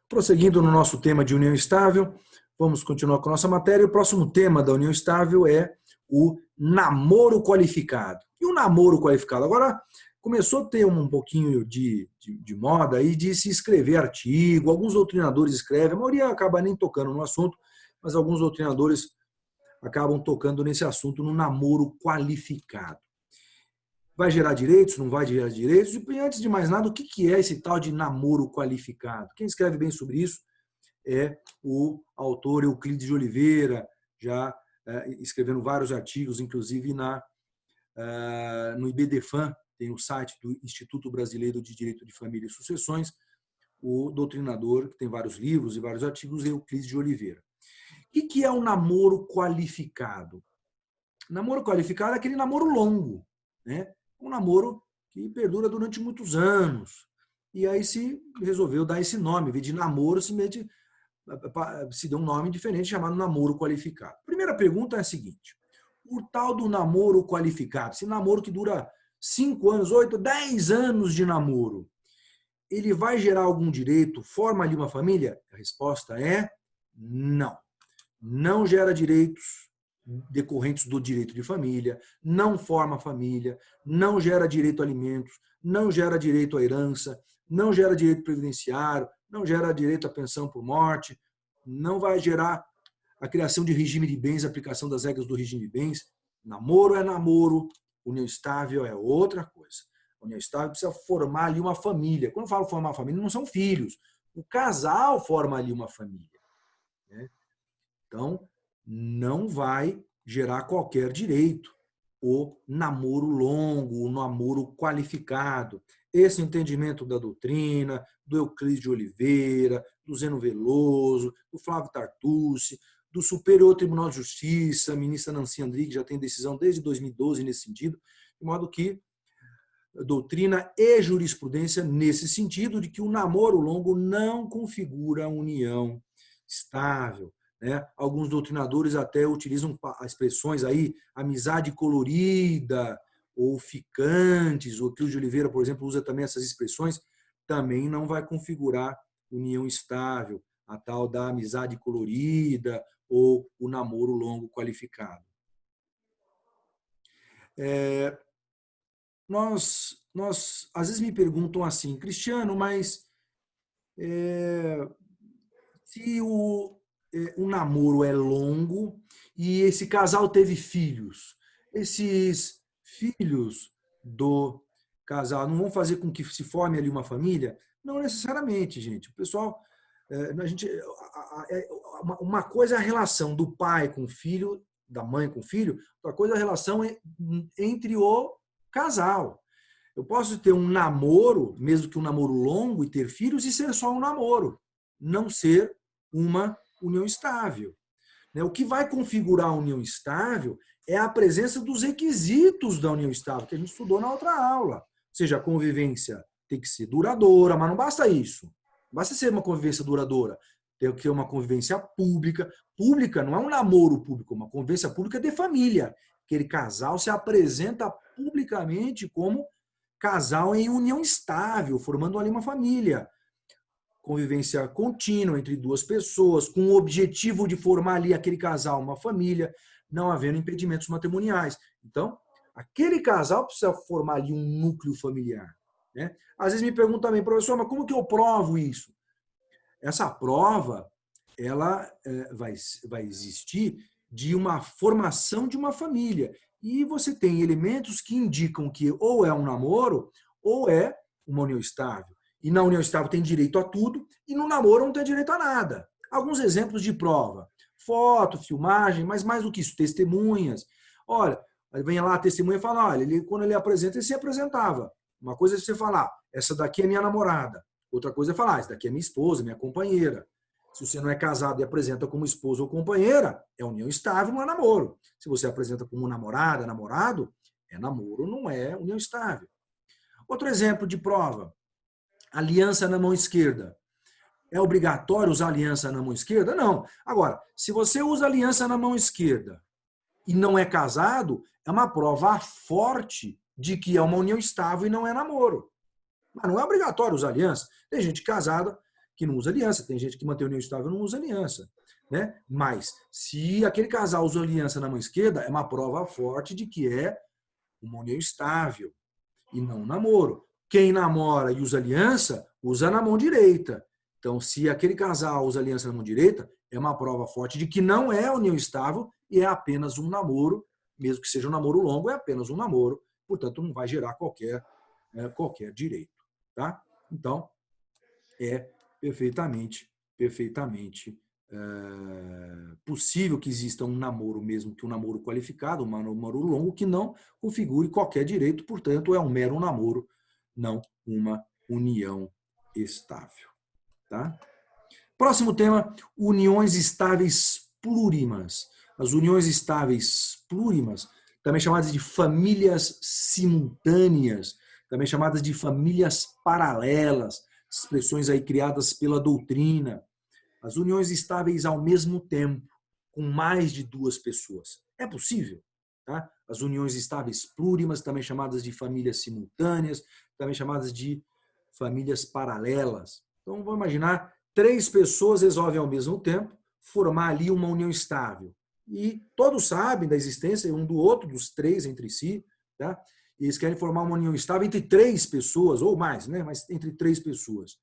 Prosseguindo no nosso tema de união estável, vamos continuar com a nossa matéria. O próximo tema da união estável é o namoro qualificado. E o namoro qualificado? Agora começou a ter um pouquinho de moda aí de se escrever artigo, alguns doutrinadores escrevem, a maioria acaba nem tocando no assunto, mas alguns doutrinadores acabam tocando nesse assunto, no namoro qualificado. Vai gerar direitos? Não vai gerar direitos? E antes de mais nada, o que é esse tal de namoro qualificado? Quem escreve bem sobre isso é o autor Euclides de Oliveira, já escrevendo vários artigos, inclusive no IBDFAM, tem o site do Instituto Brasileiro de Direito de Família e Sucessões, o doutrinador, que tem vários livros e vários artigos, é Euclides de Oliveira. O que é um namoro qualificado? Namoro qualificado é aquele namoro longo, né? Um namoro que perdura durante muitos anos. E aí se resolveu dar esse nome, em vez de namoro, se deu um nome diferente chamado namoro qualificado. Primeira pergunta é a seguinte: o tal do namoro qualificado, esse namoro que dura 5 anos, 8, 10 anos de namoro, ele vai gerar algum direito, forma ali uma família? A resposta é não. Não gera direitos decorrentes do direito de família, não forma família, não gera direito a alimentos, não gera direito à herança, não gera direito previdenciário, não gera direito à pensão por morte, não vai gerar a criação de regime de bens, a aplicação das regras do regime de bens. Namoro é namoro, união estável é outra coisa. União estável precisa formar ali uma família. Quando eu falo formar uma família, não são filhos. O casal forma ali uma família, né? Então, não vai gerar qualquer direito o namoro longo, o namoro qualificado. Esse entendimento da doutrina, do Euclides de Oliveira, do Zeno Veloso, do Flávio Tartucci, do Superior Tribunal de Justiça, a ministra Nancy Andrighi já tem decisão desde 2012 nesse sentido, de modo que doutrina e jurisprudência nesse sentido de que o namoro longo não configura união estável, né? Alguns doutrinadores até utilizam expressões aí, amizade colorida ou ficantes. O Euclides de Oliveira, por exemplo, usa também essas expressões. Também não vai configurar união estável, a tal da amizade colorida ou o namoro longo qualificado. Às vezes me perguntam assim, Cristiano, mas se o namoro é longo e esse casal teve filhos, esses filhos do casal não vão fazer com que se forme ali uma família? Não necessariamente, gente. O pessoal, uma coisa é a relação do pai com o filho, da mãe com o filho, outra coisa é a relação entre o casal. Eu posso ter um namoro, mesmo que um namoro longo, e ter filhos e ser só um namoro, não ser uma união estável. O que vai configurar a união estável é a presença dos requisitos da união estável, que a gente estudou na outra aula. Ou seja, a convivência tem que ser duradoura, mas não basta isso. Não basta ser uma convivência duradoura. Tem que ter uma convivência pública. Pública não é um namoro público, uma convivência pública de família. Aquele casal se apresenta publicamente como casal em união estável, formando ali uma família. Convivência contínua entre duas pessoas, com o objetivo de formar ali aquele casal uma família, não havendo impedimentos matrimoniais. Então, aquele casal precisa formar ali um núcleo familiar, né? Às vezes me perguntam também, professor, mas como que eu provo isso? Essa prova, ela vai existir de uma formação de uma família. E você tem elementos que indicam que ou é um namoro ou é uma união estável. E na união estável tem direito a tudo, e no namoro não tem direito a nada. Alguns exemplos de prova: foto, filmagem, mas mais do que isso, testemunhas. Olha, vem lá a testemunha e fala, olha, quando ele apresenta, ele se apresentava. Uma coisa é você falar, essa daqui é minha namorada. Outra coisa é falar, essa daqui é minha esposa, minha companheira. Se você não é casado e apresenta como esposa ou companheira, é união estável, não é namoro. Se você apresenta como namorada, namorado, é namoro, não é união estável. Outro exemplo de prova: aliança na mão esquerda. É obrigatório usar aliança na mão esquerda? Não. Agora, se você usa aliança na mão esquerda e não é casado, é uma prova forte de que é uma união estável e não é namoro. Mas não é obrigatório usar aliança. Tem gente casada que não usa aliança, tem gente que mantém união estável e não usa aliança, né? Mas se aquele casal usa aliança na mão esquerda, é uma prova forte de que é uma união estável e não um namoro. Quem namora e usa aliança, usa na mão direita. Então, se aquele casal usa aliança na mão direita, é uma prova forte de que não é união estável e é apenas um namoro, mesmo que seja um namoro longo, é apenas um namoro, portanto, não vai gerar qualquer direito. Tá? Então, é perfeitamente possível que exista um namoro, mesmo que um namoro qualificado, um namoro longo, que não configure qualquer direito, portanto, é um mero namoro, não uma união estável. Tá? Próximo tema, uniões estáveis plurimas. As uniões estáveis plurimas, também chamadas de famílias simultâneas, também chamadas de famílias paralelas, expressões aí criadas pela doutrina. As uniões estáveis ao mesmo tempo, com mais de duas pessoas. É possível? Tá? As uniões estáveis plurimas, também chamadas de famílias simultâneas, também chamadas de famílias paralelas. Então, vamos imaginar, 3 pessoas resolvem ao mesmo tempo formar ali uma união estável. E todos sabem da existência um do outro, dos 3 entre si, tá? E eles querem formar uma união estável entre 3 pessoas, ou mais, né? Mas entre 3 pessoas.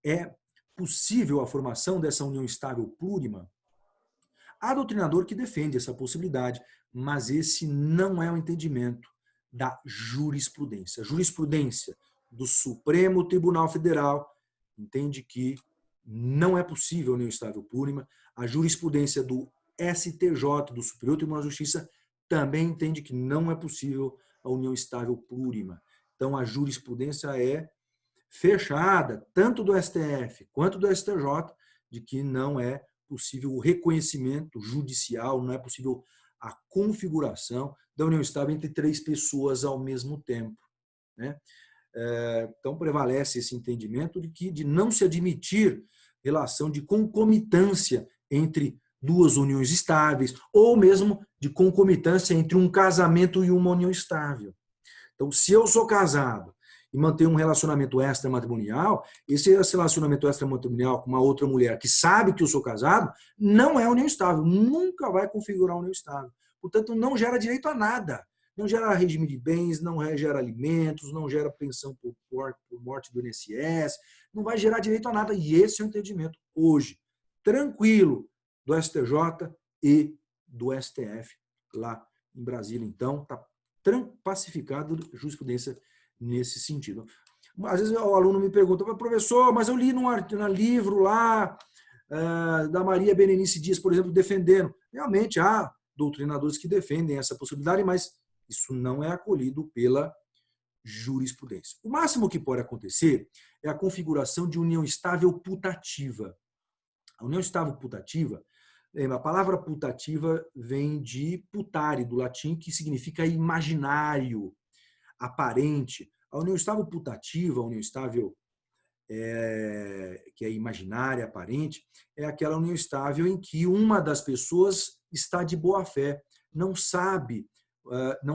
É possível a formação dessa união estável plurima? Há doutrinador que defende essa possibilidade, mas esse não é o entendimento da jurisprudência. A jurisprudência do Supremo Tribunal Federal entende que não é possível a união estável plurima. A jurisprudência do STJ, do Superior Tribunal de Justiça, também entende que não é possível a união estável plurima. Então, a jurisprudência é fechada, tanto do STF quanto do STJ, de que não é possível o reconhecimento judicial, não é possível a configuração da união estável entre 3 pessoas ao mesmo tempo. Né? Então, prevalece esse entendimento de não se admitir relação de concomitância entre 2 uniões estáveis, ou mesmo de concomitância entre um casamento e uma união estável. Então, se eu sou casado e manter um relacionamento extramatrimonial, esse relacionamento extramatrimonial com uma outra mulher que sabe que eu sou casado, não é união estável, nunca vai configurar união estável. Portanto, não gera direito a nada. Não gera regime de bens, não gera alimentos, não gera pensão por morte do INSS, não vai gerar direito a nada. E esse é o entendimento hoje, tranquilo, do STJ e do STF lá em Brasília. Então, está pacificado a jurisprudência nesse sentido. Às vezes o aluno me pergunta, professor, mas eu li num livro lá da Maria Berenice Dias, por exemplo, defendendo. Realmente há doutrinadores que defendem essa possibilidade, mas isso não é acolhido pela jurisprudência. O máximo que pode acontecer é a configuração de união estável putativa. A união estável putativa, a palavra putativa vem de putare, do latim, que significa imaginário, aparente. A união estável putativa, a união estável que é imaginária, aparente, é aquela união estável em que uma das pessoas está de boa fé, não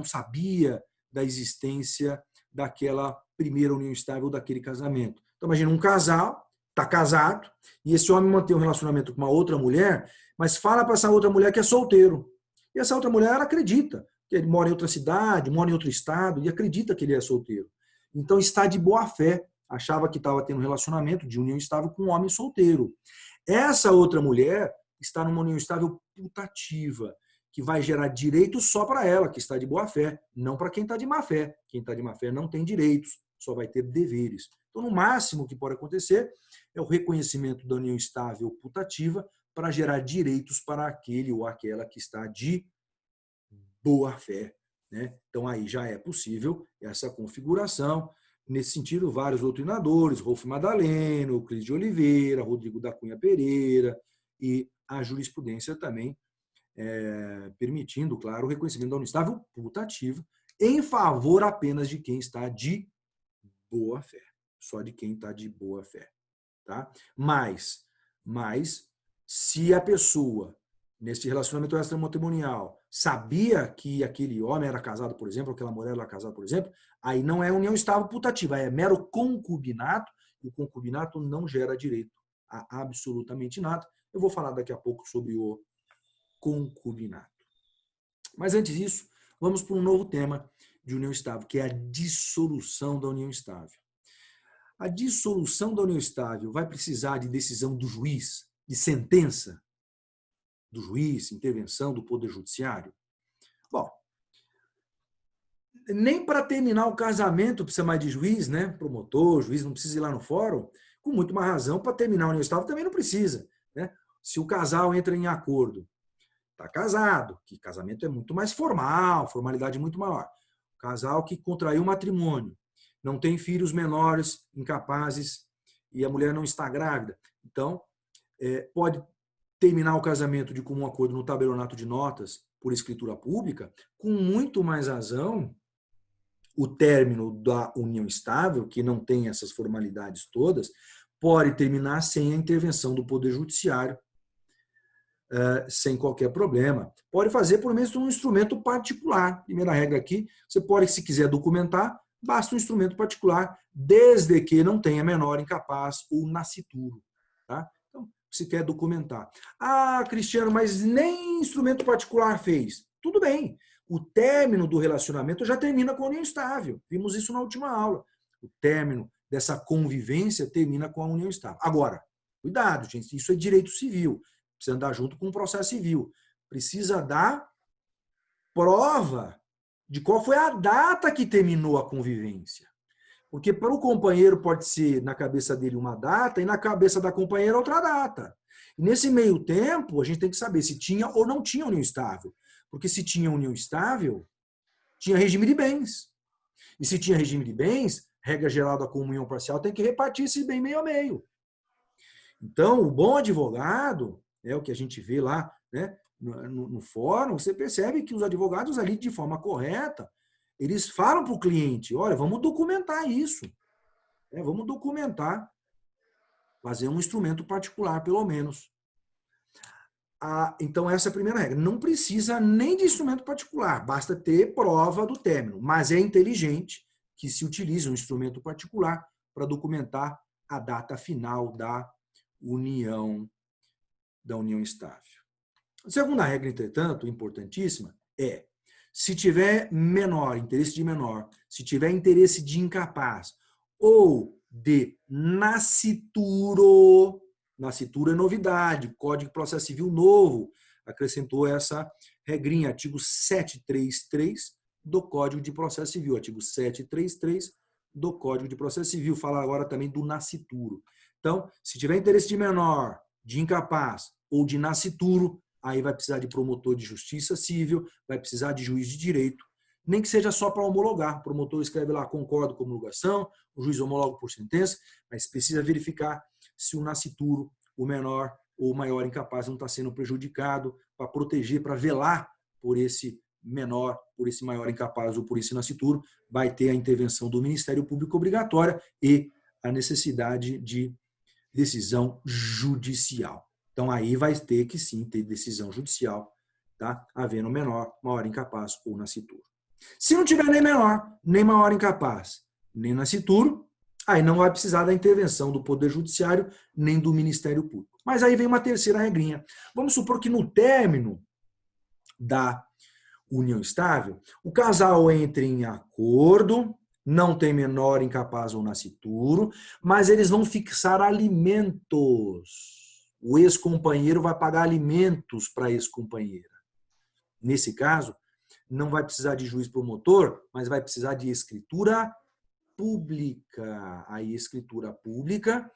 sabia da existência daquela primeira união estável, daquele casamento. Então, imagina um casal, está casado, e esse homem mantém um relacionamento com uma outra mulher, mas fala para essa outra mulher que é solteiro. E essa outra mulher acredita que ele mora em outra cidade, mora em outro estado, e acredita que ele é solteiro. Então, está de boa fé, achava que estava tendo um relacionamento de união estável com um homem solteiro. Essa outra mulher está numa união estável putativa, que vai gerar direitos só para ela, que está de boa fé, não para quem está de má fé. Quem está de má fé não tem direitos, só vai ter deveres. Então, no máximo que pode acontecer é o reconhecimento da união estável putativa para gerar direitos para aquele ou aquela que está de boa fé. Né? Então, aí já é possível essa configuração. Nesse sentido, vários doutrinadores, Rolf Madaleno, Euclides de Oliveira, Rodrigo da Cunha Pereira, e a jurisprudência também permitindo, claro, o reconhecimento da união estável putativa em favor apenas de quem está de boa fé. Só de quem está de boa fé. Tá? Mas, se a pessoa, nesse relacionamento extramatrimonial, sabia que aquele homem era casado, por exemplo, aquela mulher era casada, por exemplo, aí não é união estável putativa, é mero concubinato E o concubinato não gera direito a absolutamente nada. Eu vou falar daqui a pouco sobre o concubinato. Mas antes disso, vamos para um novo tema de união estável, que é a dissolução da união estável. A dissolução da união estável vai precisar de decisão do juiz, de sentença do juiz, intervenção do Poder Judiciário? Bom, nem para terminar o casamento precisa mais de juiz, né? Promotor, juiz não precisa ir lá no fórum. Com muito mais razão, para terminar a união estável também não precisa, né? Se o casal entra em acordo, está casado, que casamento é muito mais formal, formalidade muito maior. O casal que contraiu matrimônio, não tem filhos menores, incapazes, e a mulher não está grávida. Então, pode terminar o casamento de comum acordo no tabelionato de notas por escritura pública, com muito mais razão, o término da união estável, que não tem essas formalidades todas, pode terminar sem a intervenção do Poder Judiciário, sem qualquer problema. Pode fazer por meio de um instrumento particular. Primeira regra aqui, você pode, se quiser documentar, basta um instrumento particular, desde que não tenha menor incapaz ou nascituro. Tá? Então, se quer documentar. Ah, Cristiano, mas nem instrumento particular fez. Tudo bem. O término do relacionamento já termina com a união estável. Vimos isso na última aula. O término dessa convivência termina com a união estável. Agora, cuidado, gente, isso é direito civil. Precisa andar junto com o processo civil. Precisa dar prova de qual foi a data que terminou a convivência. Porque para o companheiro pode ser, na cabeça dele, uma data e na cabeça da companheira outra data. E nesse meio tempo, a gente tem que saber se tinha ou não tinha união estável. Porque se tinha união estável, tinha regime de bens. E se tinha regime de bens, regra geral da comunhão parcial tem que repartir esse bem meio a meio. Então, o bom advogado, é o que a gente vê lá, né, no fórum, você percebe que os advogados ali, de forma correta, eles falam para o cliente, olha, vamos documentar isso. Vamos documentar, fazer um instrumento particular, pelo menos. Então, essa é a primeira regra. Não precisa nem de instrumento particular, basta ter prova do término. Mas é inteligente que se utilize um instrumento particular para documentar a data final da união estável. A segunda regra, entretanto, importantíssima, é se tiver menor, interesse de menor, se tiver interesse de incapaz ou de nascituro, nascituro é novidade, Código de Processo Civil novo acrescentou essa regrinha, artigo 733 do Código de Processo Civil, artigo 733 do Código de Processo Civil, fala agora também do nascituro. Então, se tiver interesse de menor, de incapaz ou de nascituro, aí vai precisar de promotor de justiça civil, vai precisar de juiz de direito, nem que seja só para homologar. O promotor escreve lá, concordo com a homologação, o juiz homologa por sentença, mas precisa verificar se o nascituro, o menor ou o maior incapaz não está sendo prejudicado, para proteger, para velar por esse menor, por esse maior incapaz ou por esse nascituro, vai ter a intervenção do Ministério Público obrigatória e a necessidade de decisão judicial. Então, aí vai ter que sim ter decisão judicial, tá? Havendo menor, maior incapaz ou nascituro. Se não tiver nem menor, nem maior incapaz, nem nascituro, aí não vai precisar da intervenção do Poder Judiciário nem do Ministério Público. Mas aí vem uma terceira regrinha. Vamos supor que no término da união estável, o casal entre em acordo, não tem menor, incapaz ou nascituro, mas eles vão fixar alimentos. O ex-companheiro vai pagar alimentos para a ex-companheira. Nesse caso, não vai precisar de juiz promotor, mas vai precisar de escritura pública. Aí, escritura pública,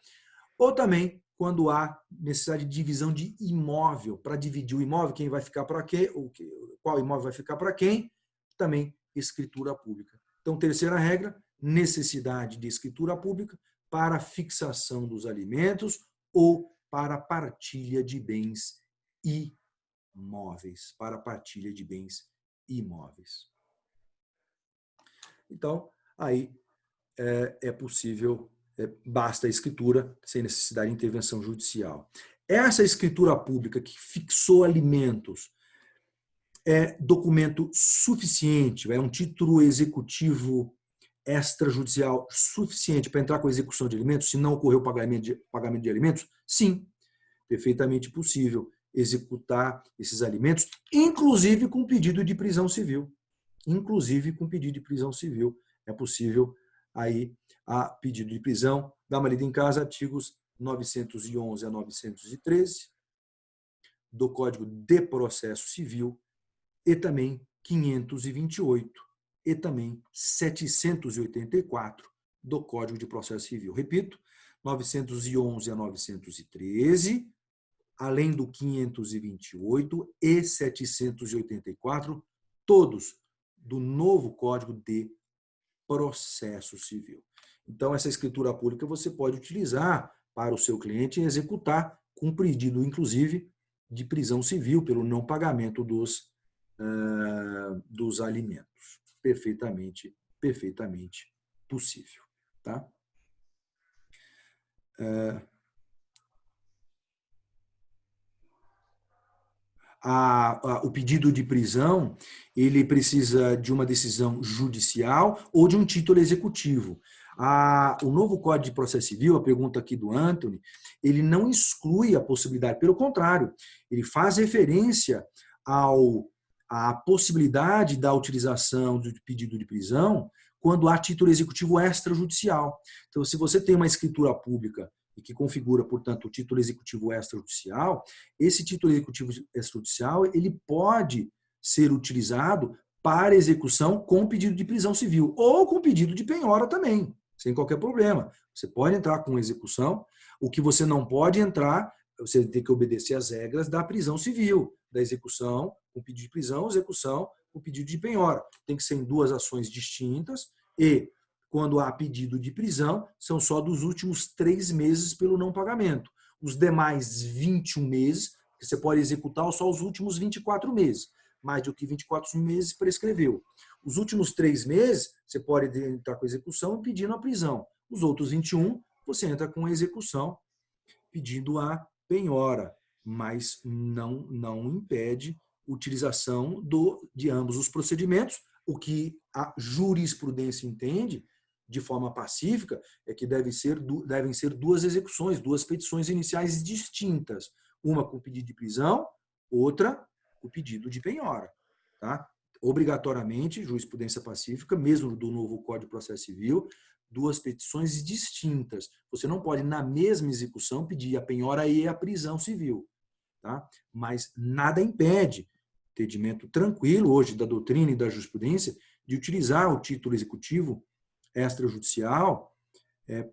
ou também quando há necessidade de divisão de imóvel, para dividir o imóvel, quem vai ficar para quê, qual imóvel vai ficar para quem, também escritura pública. Então, terceira regra, necessidade de escritura pública para fixação dos alimentos ou para partilha de bens imóveis. Para partilha de bens imóveis. Então, aí é possível, basta a escritura, sem necessidade de intervenção judicial. Essa escritura pública que fixou alimentos é documento suficiente, é um título executivo extrajudicial suficiente para entrar com a execução de alimentos, se não ocorreu o pagamento de alimentos? Sim, perfeitamente possível executar esses alimentos, inclusive com pedido de prisão civil. Inclusive com pedido de prisão civil. É possível aí a pedido de prisão. Dá uma lida em casa, artigos 911 a 913 do Código de Processo Civil e também 528 e também 784 do Código de Processo Civil. Repito, 911 a 913, além do 528 e 784, todos do novo Código de Processo Civil. Então, essa escritura pública você pode utilizar para o seu cliente executar com pedido, inclusive, de prisão civil pelo não pagamento dos alimentos. Perfeitamente possível. Tá? O pedido de prisão, ele precisa de uma decisão judicial ou de um título executivo. O novo Código de Processo Civil, a pergunta aqui do Anthony, ele não exclui a possibilidade, pelo contrário, ele faz referência à possibilidade da utilização do pedido de prisão quando há título executivo extrajudicial. Então, se você tem uma escritura pública e que configura, portanto, o título executivo extrajudicial, esse título executivo extrajudicial ele pode ser utilizado para execução com pedido de prisão civil ou com pedido de penhora também, sem qualquer problema. Você pode entrar com execução, o que você não pode entrar, você tem que obedecer às regras da prisão civil, da execução com pedido de prisão, execução com pedido de penhora. Tem que ser em duas ações distintas e quando há pedido de prisão, são só dos últimos 3 meses pelo não pagamento. Os demais 21 meses, você pode executar só os últimos 24 meses. Mais do que 24 meses prescreveu. Os últimos 3 meses, você pode entrar com execução pedindo a prisão. Os outros 21, você entra com a execução pedindo a penhora, mas não impede utilização de ambos os procedimentos. O que a jurisprudência entende de forma pacífica é que devem ser 2 execuções, 2 petições iniciais distintas. Uma com pedido de prisão, outra com pedido de penhora. Tá? Obrigatoriamente, jurisprudência pacífica, mesmo do novo Código de Processo Civil, 2 petições distintas. Você não pode, na mesma execução, pedir a penhora e a prisão civil. Tá? Mas nada impede, entendimento tranquilo hoje da doutrina e da jurisprudência, de utilizar o título executivo extrajudicial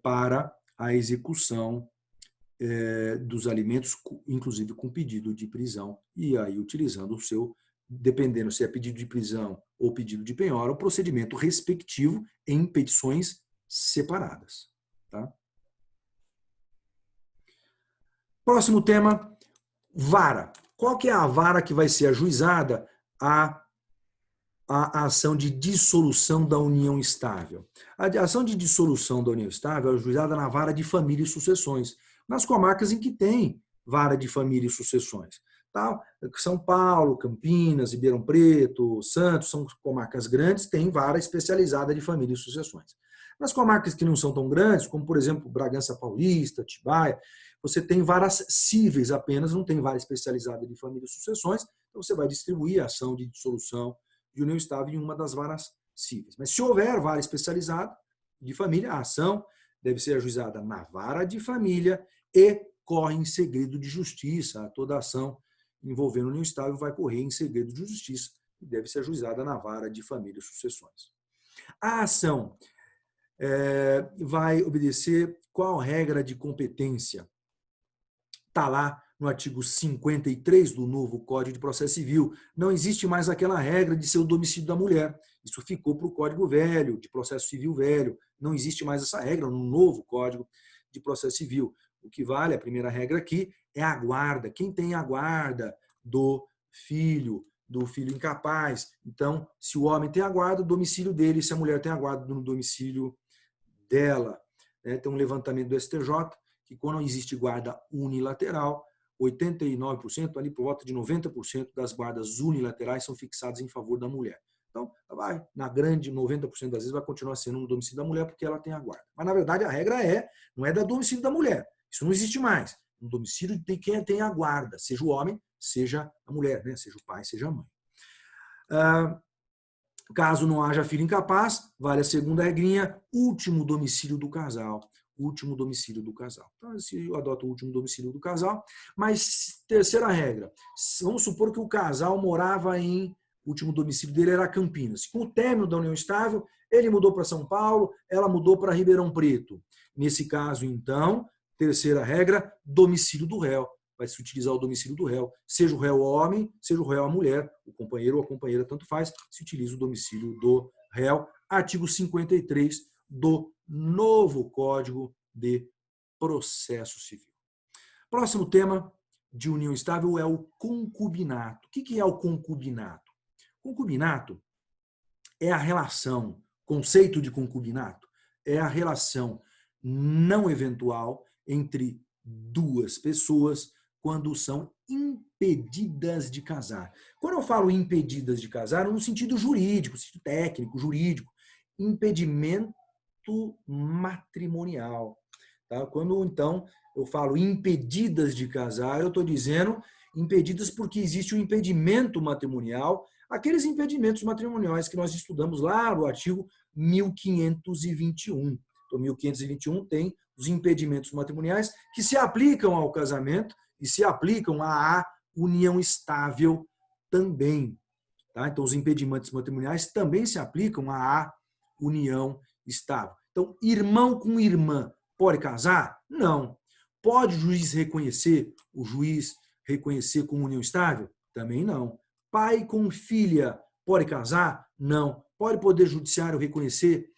para a execução dos alimentos, inclusive com pedido de prisão, e aí utilizando o seu, dependendo se é pedido de prisão ou pedido de penhora, o procedimento respectivo em petições separadas. Tá? Próximo tema, vara. Qual que é a vara que vai ser ajuizada a ação de dissolução da união estável? A ação de dissolução da união estável é ajuizada na vara de família e sucessões, nas comarcas em que tem vara de família e sucessões. Tá? São Paulo, Campinas, Ribeirão Preto, Santos, são comarcas grandes, tem vara especializada de família e sucessões. Nas comarcas que não são tão grandes, como por exemplo Bragança Paulista, Atibaia, você tem varas cíveis apenas, não tem vara especializada de família e sucessões, então você vai distribuir a ação de dissolução de união estável em uma das varas cíveis. Mas se houver vara especializada de família, a ação deve ser ajuizada na vara de família e corre em segredo de justiça. Toda ação envolvendo união estável vai correr em segredo de justiça e deve ser ajuizada na vara de família e sucessões. A ação vai obedecer qual regra de competência? Está lá no artigo 53 do novo Código de Processo Civil. Não existe mais aquela regra de ser o domicílio da mulher. Isso ficou para o Código Velho, de Processo Civil Velho. Não existe mais essa regra no novo Código de Processo Civil. O que vale, a primeira regra aqui, é a guarda. Quem tem a guarda do filho incapaz. Então, se o homem tem a guarda, o domicílio dele, se a mulher tem a guarda no domicílio dela. Tem um levantamento do STJ que quando existe guarda unilateral, 89%, ali por volta de 90% das guardas unilaterais são fixadas em favor da mulher. Então, vai, na grande 90% das vezes vai continuar sendo no domicílio da mulher porque ela tem a guarda. Mas, na verdade, a regra não é do domicílio da mulher. Isso não existe mais. No domicílio de quem tem a guarda, seja o homem, seja a mulher, né? Seja o pai, seja a mãe. Caso não haja filho incapaz, vale a segunda regrinha, último domicílio do casal. Último domicílio do casal. Então, se eu adoto o último domicílio do casal. Mas, terceira regra, vamos supor que o casal morava o último domicílio dele era Campinas. Com o término da união estável, ele mudou para São Paulo, ela mudou para Ribeirão Preto. Nesse caso, então, terceira regra, domicílio do réu. Vai se utilizar o domicílio do réu. Seja o réu homem, seja o réu a mulher, o companheiro ou a companheira, tanto faz, se utiliza o domicílio do réu. Artigo 53 do novo Código de Processo Civil. Próximo tema de união estável é o concubinato. O que é o concubinato? Concubinato é a relação, conceito de concubinato, é a relação não eventual entre duas pessoas quando são impedidas de casar. Quando eu falo impedidas de casar, no sentido jurídico, sentido técnico, jurídico, impedimento matrimonial. Tá? Quando, então, eu falo impedidas de casar, eu estou dizendo impedidas porque existe um impedimento matrimonial, aqueles impedimentos matrimoniais que nós estudamos lá no artigo 1521. Então, 1521 tem os impedimentos matrimoniais que se aplicam ao casamento e se aplicam à união estável também. Tá? Então, os impedimentos matrimoniais também se aplicam à união estável. Então, irmão com irmã pode casar? Não. Pode o juiz reconhecer como união estável? Também não. Pai com filha pode casar? Não. Pode o Poder Judiciário reconhecer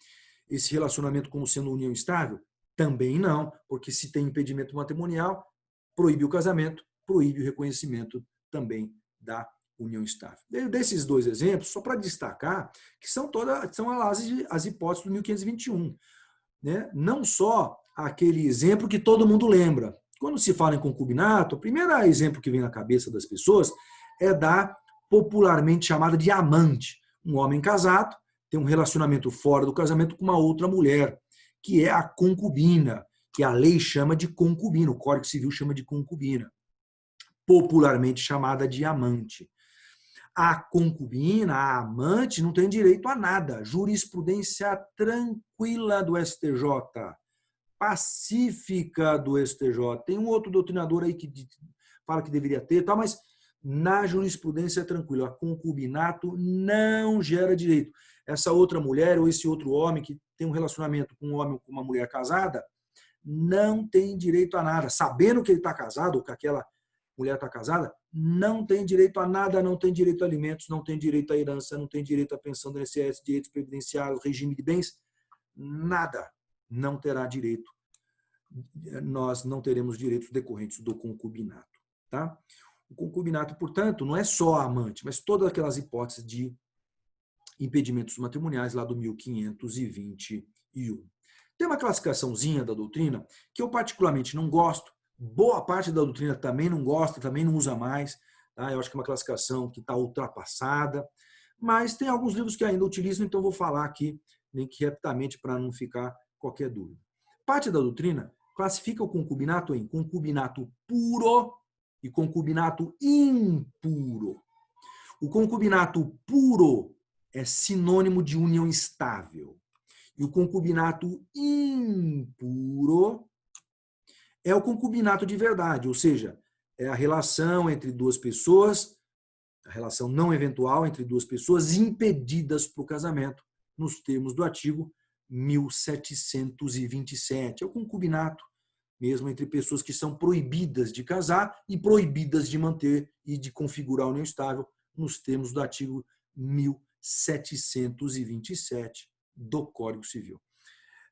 esse relacionamento como sendo união estável? Também não, porque se tem impedimento matrimonial, proíbe o casamento, proíbe o reconhecimento também da união estável. Desses dois exemplos, só para destacar que são as hipóteses do 1521. Né? Não só aquele exemplo que todo mundo lembra. Quando se fala em concubinato, o primeiro exemplo que vem na cabeça das pessoas é da popularmente chamada de amante. Um homem casado tem um relacionamento fora do casamento com uma outra mulher, que é a concubina, que a lei chama de concubina, o Código Civil chama de concubina, popularmente chamada de amante. A concubina, a amante, não tem direito a nada. Jurisprudência tranquila do STJ, pacífica do STJ. Tem um outro doutrinador aí que fala que deveria ter, tá? Mas na jurisprudência tranquila, a concubinato não gera direito. Essa outra mulher ou esse outro homem que tem um relacionamento com um homem ou com uma mulher casada não tem direito a nada. Sabendo que ele está casado ou que aquela mulher está casada, não tem direito a nada, não tem direito a alimentos, não tem direito à herança, não tem direito à pensão do INSS, direitos previdenciários, regime de bens, nada. Não terá direito. Nós não teremos direitos decorrentes do concubinato. Tá? O concubinato, portanto, não é só a amante, mas todas aquelas hipóteses de impedimentos matrimoniais lá do 1521. Tem uma classificaçãozinha da doutrina que eu particularmente não gosto, boa parte da doutrina também não gosta, também não usa mais. Tá? Eu acho que é uma classificação que está ultrapassada, mas tem alguns livros que ainda utilizam, então vou falar aqui, nem que rapidamente para não ficar qualquer dúvida. Parte da doutrina classifica o concubinato em concubinato puro e concubinato impuro. O concubinato puro é sinônimo de união estável. E o concubinato impuro é o concubinato de verdade, ou seja, é a relação entre duas pessoas, a relação não eventual entre duas pessoas impedidas para o casamento, nos termos do artigo 1727. É o concubinato mesmo entre pessoas que são proibidas de casar e proibidas de manter e de configurar a união estável, nos termos do artigo 1727 do Código Civil.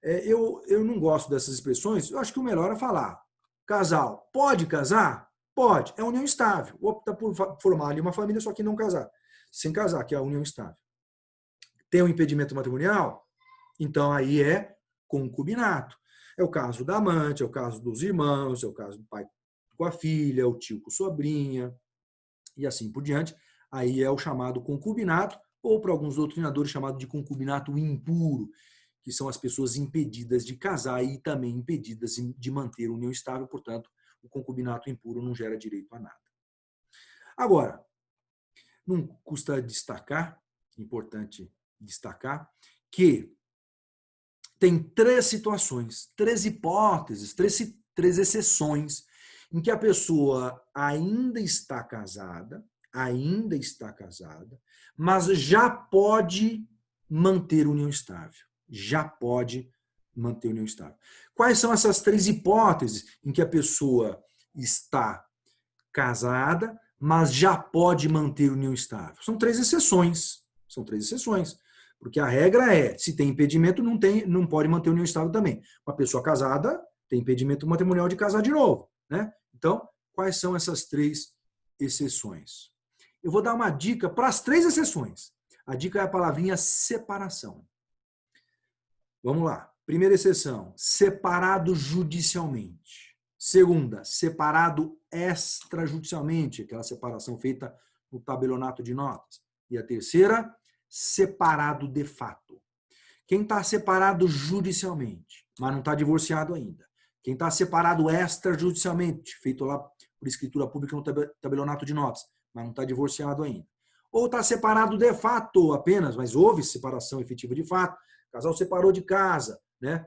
Eu não gosto dessas expressões, eu acho que o melhor é falar. Casal, pode casar? Pode, é união estável. Opta por formar ali uma família, só que não casar. Sem casar, que é a união estável. Tem um impedimento matrimonial? Então aí é concubinato. É o caso da amante, é o caso dos irmãos, é o caso do pai com a filha, o tio com a sobrinha, e assim por diante. Aí é o chamado concubinato, ou para alguns doutrinadores chamado de concubinato impuro, que são as pessoas impedidas de casar e também impedidas de manter união estável, portanto, o concubinato impuro não gera direito a nada. Agora, não custa destacar, importante destacar, que tem 3 situações, 3 hipóteses, 3 exceções em que a pessoa ainda está casada, mas já pode manter união estável. Já pode manter união estável. Quais são essas 3 hipóteses em que a pessoa está casada, mas já pode manter união estável? São 3 exceções. São 3 exceções. Porque a regra é, se tem impedimento, não pode manter união estável também. Uma pessoa casada tem impedimento matrimonial de casar de novo, né? Então, quais são essas 3 exceções? Eu vou dar uma dica para as 3 exceções. A dica é a palavrinha separação. Vamos lá. Primeira exceção, separado judicialmente. Segunda, separado extrajudicialmente, aquela separação feita no tabelionato de notas. E a terceira, separado de fato. Quem está separado judicialmente, mas não está divorciado ainda. Quem está separado extrajudicialmente, feito lá por escritura pública no tabelionato de notas, mas não está divorciado ainda. Ou está separado de fato apenas, mas houve separação efetiva de fato, o casal separou de casa, né?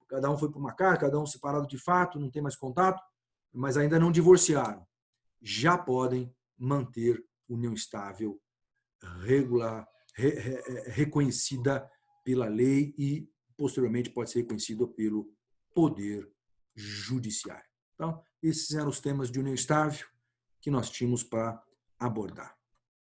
Cada um foi para uma casa, cada um separado de fato, não tem mais contato, mas ainda não divorciaram. Já podem manter união estável, regular, reconhecida pela lei e, posteriormente, pode ser reconhecida pelo Poder Judiciário. Então, esses eram os temas de união estável que nós tínhamos para abordar.